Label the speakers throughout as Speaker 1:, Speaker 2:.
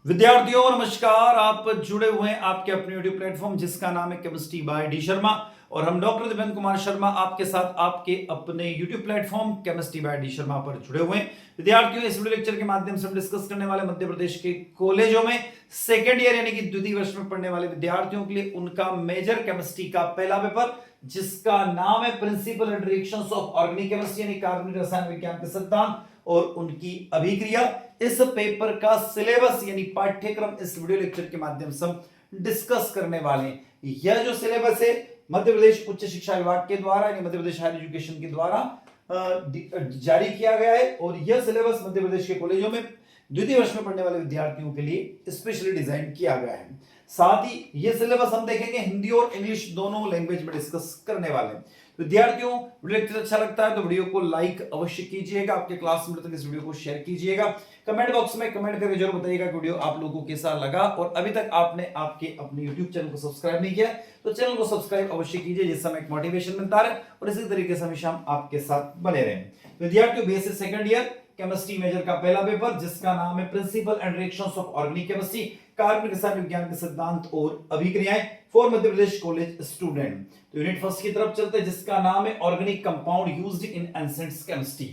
Speaker 1: विद्यार्थियों नमस्कार। आप जुड़े हुए हैं आपके अपने यूट्यूब प्लेटफॉर्म जिसका नाम है केमिस्ट्री बाय डी शर्मा और हम डॉक्टर दिव्यंत कुमार शर्मा आपके साथ आपके अपने YouTube platform chemistry bye D Sharma पर जुड़े हुए हैं। विद्यार्थियों, इस वीडियो लेक्चर के माध्यम से हम डिस्कस करने वाले मध्य प्रदेश के कॉलेजों में सेकेंड ईयर यानी कि द्वितीय वर्ष में पढ़ने वाले विद्यार्थियों के लिए उनका मेजर केमिस्ट्री का पहला पेपर जिसका नाम है principle and reactions of organic chemistry यानी कार्बनिक रसायन विज्ञान के सिद्धांत और उनकी अभिक्रिया। इस पेपर का सिलेबस यानी पाठ्यक्रम इस वीडियो लेक्चर के माध्यम से हम डिस्कस करने वाले हैं। यह जो सिलेबस है मध्य प्रदेश उच्च शिक्षा विभाग के द्वारा यानी मध्य प्रदेश हायर एजुकेशन के द्वारा जारी किया गया है और यह सिलेबस मध्य प्रदेश के कॉलेजों में द्वितीय वर्ष में पढ़ने वाले विद्यार्थियों के लिए स्पेशली डिजाइन किया गया है। साथ ही यह सिलेबस हम देखेंगे हिंदी और इंग्लिश दोनों लैंग्वेज में डिस्कस करने वाले हैं। विद्यार्थियों, वीडियो लेक्चर अच्छा लगता है तो वीडियो को लाइक अवश्य कीजिएगा, आपके क्लासमेट तक इस वीडियो को शेयर कीजिएगा, कमेंट बॉक्स में कमेंट करके जरूर बताइएगा कि वीडियो आप लोगों को कैसा लगा और अभी तक आपने आपके अपने YouTube चैनल को सब्सक्राइब नहीं किया तो चैनल को सब्सक्राइब अवश्य कीजिए जिससे हमें एक मोटिवेशन मिलता है और इसी तरीके से हमेशा हम आपके साथ बने रहें। विद्यार्थियों, BSc second year chemistry major का पहला पेपर जिसका नाम है principle and reactions of organic chemistry कार्बनिक रसायन विज्ञान के सिद्धांत और अभिक्रियाएं for Madhya Pradesh college student. तो यूनिट फर्स्ट की तरफ चलते हैं जिसका नाम है organic compound used in ancient chemistry.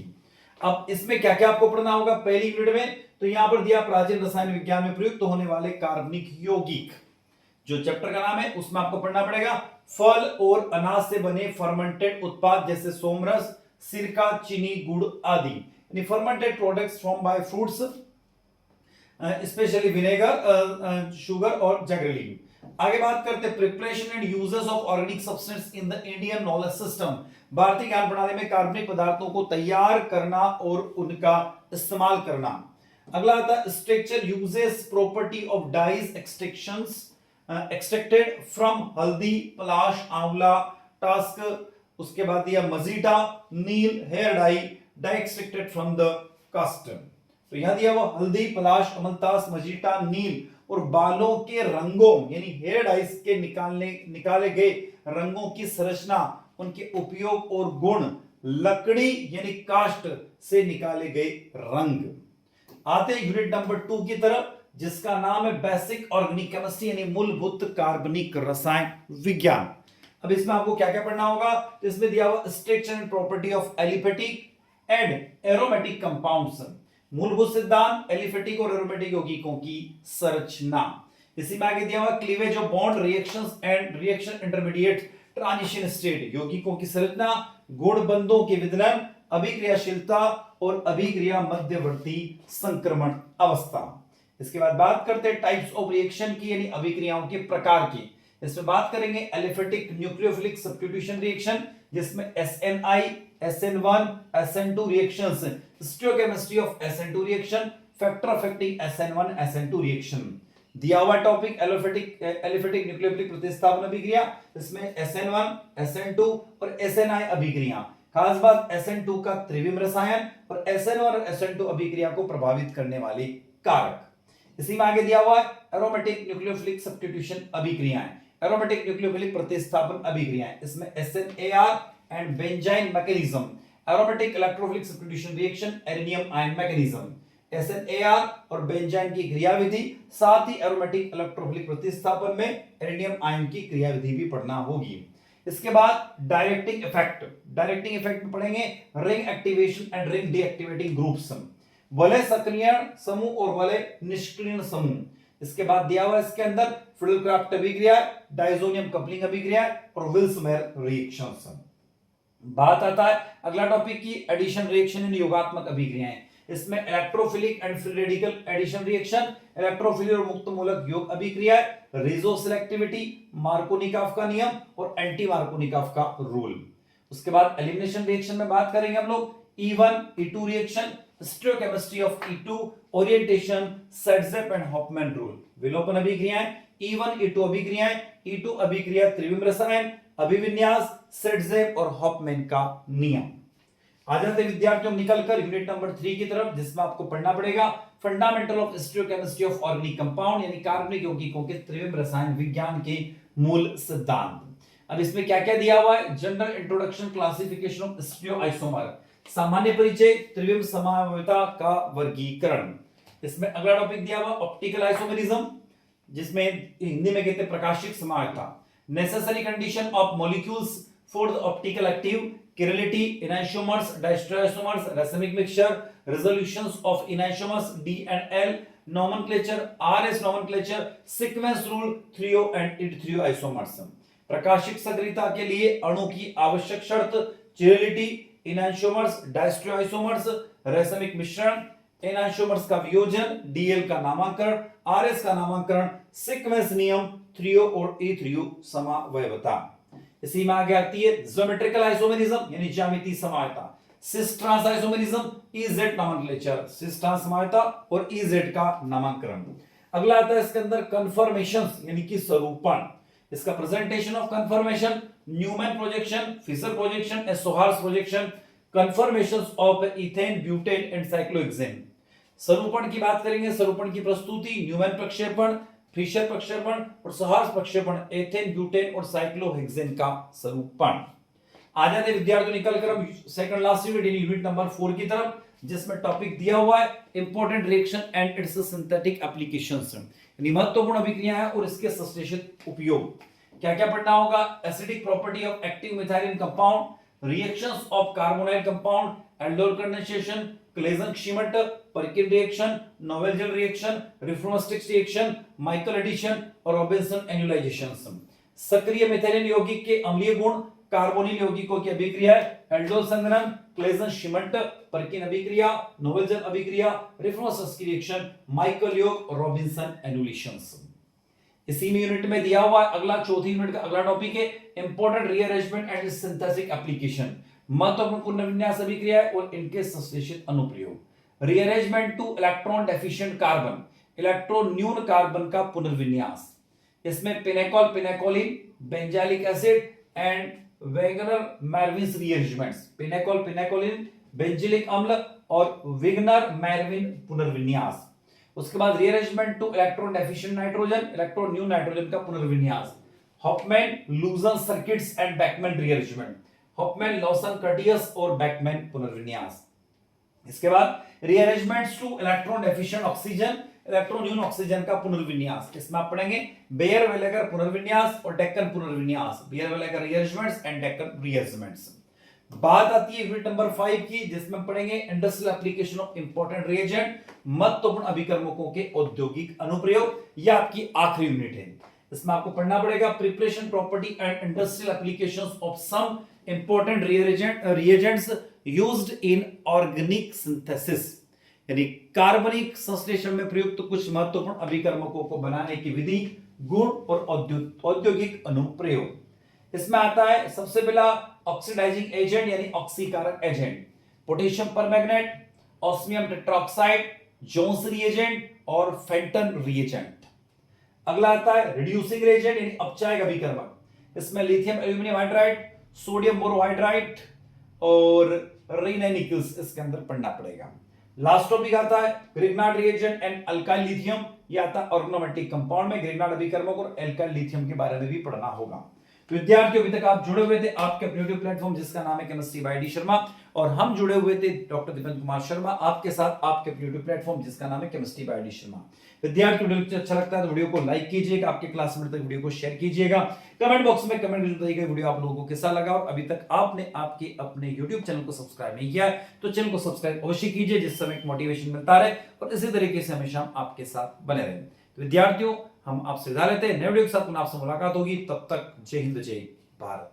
Speaker 1: अब इसमें क्या क्या आपको पढ़ना होगा पहली यूनिट में, तो यहां पर दिया प्राचीन रसायन विज्ञान में प्रयुक्त होने वाले कार्बनिक यौगिक। जो चैप्टर का नाम है उसमें आपको पढ़ना पड़ेगा फल और अनाज से बने फर्मेंटेड उत्पाद जैसे सोमरस, सिरका, चीनी, गुड़ आदि यानी fermented products from by fruits specially vinegar, sugar और जैगरीन। आगे बात करते हैं preparation and uses of organic substance in the Indian knowledge system. भारतीय ज्ञान प्रणाली में कार्बनिक पदार्थों को तैयार करना और उनका इस्तेमाल करना। अगला आता है structure uses property of dyes extractions extracted from haldi, palash, amla, टास्क। उसके बाद दिया मजीटा, neel, hair dye extracted from the कास्टम। तो यहां दिया वो हल्दी, पलाश, अमलतास, मजीटा, नील और बालों के रंगों यानी हेयर डाइस के निकाले गए रंगों की संरचना, उनके उपयोग और गुण, लकड़ी यानी काष्ठ से निकाले गए रंग। आते हैं यूनिट नंबर 2 की तरफ जिसका नाम है बेसिक ऑर्गेनिक केमिस्ट्री यानी मूलभूत कार्बनिक रसायन विज्ञान। अब इसमें आपको क्या क्या पढ़ना होगा, तो इसमें दिया हुआ structure and property of aliphatic and aromatic compounds, मूलभूत सिद्धांत, एलिफेटिक और एरोमेटिक यौगिकों की संरचना। इसी में आगे दिया हुआ cleavage of bond, reactions and reaction intermediate, transition state, यौगिकों की संरचना, गुण बंधों के विदलन, अभिक्रियाशीलता और अभिक्रिया मध्यवर्ती संक्रमण अवस्था। इसके बाद बात करते हैं टाइप्स ऑफ रिएक्शन की यानी अभिक्रियाओं के प्रकार की। इसमें बात करेंगे एलिफेटिक न्यूक्लियोफिलिक सब्स्टिट्यूशन रिएक्शन जिसमें SNI, SN1, SN2 reactions, stereochemistry of SN2 reaction, factor affecting SN1, SN2 reaction. दिया हुआ टॉपिक एलिफेटिक न्यूक्लियोफिलिक प्रतिस्थापन अभिक्रिया, इसमें SN1, SN2 और SNI अभिक्रिया। खास बात SN2 का त्रिविम रसायन और SN1 और SN2 अभिक्रिया को प्रभावित करने वाले कारक। इसी में आगे दिया हुआ है एरोमेटिक न्यूक्लियोफिलिक सब्स्टिट्यूशन अभिक्रियाएं, एरोमेटिक न्यूक्लियोफिलिक प्रतिस्थापन अभिक्रियाएं, इसमें SNAR and benzyne mechanism, aromatic electrophilic substitution reaction, arenium ion mechanism, SNAR और बेंजाइन की क्रियाविधि, साथ ही एरोमेटिक इलेक्ट्रोफिलिक प्रतिस्थापन में एरेनियम आयन की क्रियाविधि भी पढ़ना होगी। इसके बाद डायरेक्टिंग इफेक्ट में पढ़ेंगे ring activation and ring deactivating groups, वलय सक्रियण समूह और वलय निष्क्रियण समूह। इसके बाद दिया हुआ इसके अंदर फिडलक्राफ्ट अभिक्रिया, डाइजोनियम कपलिंग अभिक्रिया और विल्समेयर रिएक्शंस। बात आता है अगला टॉपिक की एडिशन रिएक्शन यानी योगात्मक अभिक्रियाएं। इसमें electrophilic and free radical addition reaction, electrophilic और मुक्त मूलक योग अभिक्रिया, रिजो सिलेक्टिविटी, मार्कोनिकॉफ का नियम और एंटी मार्कोनिकॉफ का रूल। उसके बाद एलिमिनेशन रिएक्शन में बात करेंगे हम लोग E1, E2 reaction, stereochemistry of E2, orientation, Saytzeff and Hofmann rule. विलोपन अभिक्रियाएं, E1, E2 अभिक्रियाएं, E2 अभिक्रिया त्रिविम रसायन, अभिविन्यास, सेट्जेप और हॉफमैन का नियम। आ जाते विद्यार्थियों निकलकर यूनिट नंबर 3 की तरफ जिसमें आपको पढ़ना पड़ेगा fundamental of stereochemistry of organic compound यानी कार्बनिक यौगिकों के त्रिविम रसायन विज्ञान के मूल सिद्धांत। अब इसमें क्या क्या दिया हुआ है, जनरल इंट्रोडक्शन, क्लासिफिकेशन ऑफ स्टीरियोआइसोमर, सामान्य परिचय, त्रिविम समवायता का वर्गीकरण। इसमें अगला टॉपिक दिया हुआ ऑप्टिकल आइसोमेरिज्म, जिसमें हिंदी में कहते हैं प्रकाशिक समानता। Necessary condition of molecules for the optical active, chirality, enantiomers, diastereoisomers, रासायनिक mixture, resolutions of enantiomers D and L, nomenclature, R S nomenclature, sequence rule, threo and erythro isomers. प्रकाशिक सक्रियता के लिए अणु की आवश्यक शर्त, चिरलिटी, इनैंशियोमर्स, डायस्ट्रोआइसोमर्स, रासायनिक मिश्रण, एनांशियोमर्स का वियोजन, डीएल का नामकरण, आरएस का नामकरण, सीक्वेंस नियम, थ्रियो और इथ्रियो समवयवता। इसी में आगे आती है ज्योमेट्रिकल आइसोमेरिज्म यानी ज्यामितीय समवयवता, cis trans isomerism, E Z nomenclature, cis trans समवयवता और इजेड का नामकरण। अगला आता है इसके अंदर कन्फर्मेशंस यानी कि स्वरूपण। इसका presentation of conformation, Newman projection, Fischer projection, sawhorse projection, conformations of ethane, butane and cyclohexane. स्वरूपण की बात करेंगे, स्वरूपण की प्रस्तुति, न्यूमैन प्रक्षेपण, फिशर प्रक्षेपण और सोहार्स प्रक्षेपण, एथेन, ब्यूटेन और साइक्लोहेक्सेन का स्वरूपण। आ जाते विद्यार्थियों निकल कर हम सेकंड लास्ट यूनिट यानी यूनिट नंबर 4 की तरफ, जिसमें टॉपिक दिया हुआ है important reaction and it's synthetic applications, यानी महत्वपूर्ण अभिक्रियाएं और इसके संश्लेषित उपयोग। क्या क्या पढ़ना होगा? Acidic property of active methylene compound, reactions of carbonyl compound, aldol condensation, Claisen Schmidt, Perkin reaction, Knoevenagel reaction, Reformatsky reaction, Michael addition और रॉबिन्सन एनुलाइजेशन। सक्रिय मिथाइलिन यौगिक के अम्लीय गुण, कार्बोनिल यौगिकों की अभिक्रिया, एल्डोल संघनन, क्लेजन-श्मिट, पर्किन अभिक्रिया, नोवेल-जेल अभिक्रिया, रिफ्रोस्टिक्स की रिएक्शन, माइकल योग और रॉबिन्सन एनुलेशंस। इसी में यूनिट में दिया हुआ है अगला चौथी यूनिट का अगला टॉपिक है important rearrangement and synthetic application, महत्वपूर्ण पुनर्विन्यास अभिक्रिया और इनके संश्लेषित अनुप्रयोग। Rearrangement to electron deficient carbon, electron न्यून कार्बन का पुनर्विन्यास। इसमें pinacol, pinacolone, benzilic acid and Wagner Meerwein rearrangements, pinacol, pinacolone, benzilic अम्ल और वेगनर मैरविन पुनर्विन्यास। उसके बाद rearrangement to electron deficient nitrogen, electron न्यू नाइट्रोजन का पुनर्विन्यास। Hofmann, Lossen Curtius and Beckmann rearrangement, Hofmann, Lossen, Curtius और बैकमैन पुनर्विन्यास। इसके बाद rearrangements to electron deficient oxygen, electron न्यून ऑक्सीजन का पुनर्विन्यास। इसमें आप पढ़ेंगे बेयर-वेलेगर पुनर्विन्यास और डेक्कन पुनर्विन्यास, Baeyer Villiger rearrangements and Dakin rearrangements. बात आती है यूनिट नंबर 5 की, जिसमें पढ़ेंगे industrial application of important reagent, महत्वपूर्ण अभिकर्मकों के औद्योगिक अनुप्रयोग। यह आपकी आखिरी यूनिट है। इसमें आपको पढ़ना पड़ेगा preparation, property and industrial applications of some important reagents used in organic synthesis, यानी कार्बनिक संश्लेषण में प्रयुक्त कुछ महत्वपूर्ण अभिकर्मकों को बनाने की विधि, गुण और औद्योगिक अनुप्रयोग। इसमें आता है सबसे पहला ऑक्सीडाइजिंग एजेंट यानी ऑक्सीकारक agent, potassium permanganate, osmium tetroxide, Jones reagent और फेंटन रिएजेंट। अगला आता है रिड्यूसिंग रिएजेंट यानी अपचायक अभिकर्मक, इसमें lithium aluminium hydride, sodium borohydride और रेनिकल्स इसके अंदर पढ़ना पड़ेगा। लास्ट टॉपिक आता है Grignard reagent and alkyl lithium, यह आता है ऑर्गेनोमेटिक कंपाउंड में ग्रिग्नार्ड अभिकर्मक और अल्काइल लिथियम के बारे में भी पढ़ना होगा। विद्यार्थियों अभी तक आप जुड़े हुए थे आपके अपने यूट्यूब प्लेटफॉर्म जिसका नाम है केमिस्ट्री बाय डी शर्मा, और हम जुड़े हुए थे डॉक्टर दिपेंद्र कुमार शर्मा आपके साथ आपके अपने यूट्यूब प्लेटफॉर्म जिसका नाम है केमिस्ट्री बाय डी शर्मा। विद्यार्थियों वीडियो अच्छा लगता है तो वीडियो को लाइक कीजिएगा, आपके क्लासमेट तक वीडियो को शेयर कीजिएगा, कमेंट बॉक्स में कमेंट करके बताइएगा वीडियो आप लोगों को कैसा लगा, और अभी तक आपने आपके अपने यूट्यूब चैनल को सब्सक्राइब नहीं किया है तो चैनल को सब्सक्राइब अवश्य कीजिए, जिससे हमें मोटिवेशन मिलता रहे और इसी तरीके से हमेशा हम आपके साथ बने रहें। तो विद्यार्थियों हम आपसे विदा लेते हैं, नए वीडियो के साथ पुनः आपसे मुलाकात होगी, तब तक जय हिंद जय भारत।